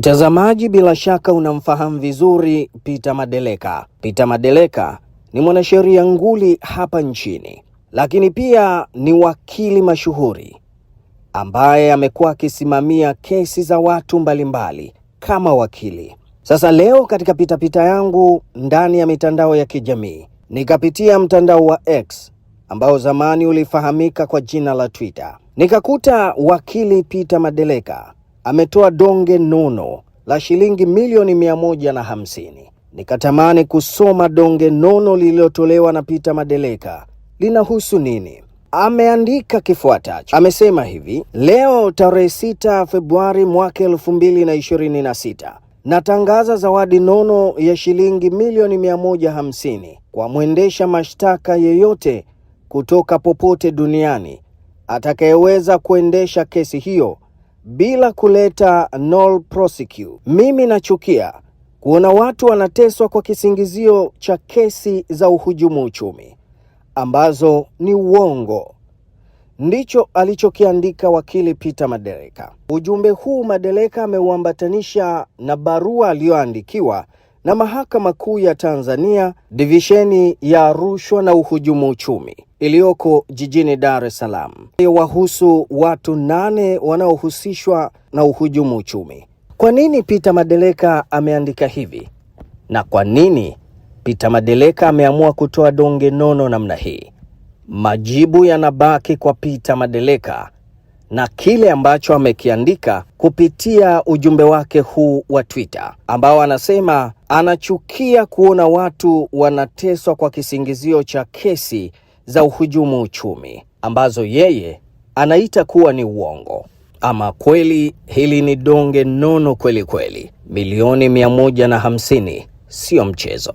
Mtazamaji, bila shaka unamfahamu vizuri Peter Madeleka. Peter Madeleka ni mwanasheria nguli hapa nchini, lakini pia ni wakili mashuhuri ambaye amekuwa akisimamia kesi za watu mbalimbali kama wakili. Sasa leo katika pitapita yangu ndani ya mitandao ya kijamii, nikapitia mtandao wa X ambao zamani ulifahamika kwa jina la Twitter. Nikakuta wakili Peter Madeleka ametoa donge nono la shilingi milioni 150. Nikatamani kusoma donge nono lililotolewa na Peter Madeleka linahusu nini. Ameandika kifuatacho. Amesema hivi: leo tarehe 6 Februari mwaka 2026, natangaza zawadi nono ya shilingi milioni 150 kwa mwendesha mashtaka yeyote kutoka popote duniani atakayeweza kuendesha kesi hiyo bila kuleta null prosequi. Mimi nachukia kuona watu wanateswa kwa kisingizio cha kesi za uhujumu uchumi ambazo ni uongo. Ndicho alichokiandika wakili Peter Madeleka. Ujumbe huu Madeleka ameuambatanisha na barua aliyoandikiwa na Mahakama Kuu ya Tanzania, divisheni ya rushwa na uhujumu uchumi iliyoko jijini Dar es Salaam, wahusu watu 8 wanaohusishwa na uhujumu uchumi. Kwa nini Peter Madeleka ameandika hivi? Na kwa nini Peter Madeleka ameamua kutoa donge nono namna hii? Majibu yanabaki kwa Peter Madeleka na kile ambacho amekiandika kupitia ujumbe wake huu wa Twitter, ambao anasema anachukia kuona watu wanateswa kwa kisingizio cha kesi za uhujumu uchumi ambazo yeye anaita kuwa ni uongo. Ama kweli hili ni donge nono kweli kweli. Milioni 150 sio mchezo.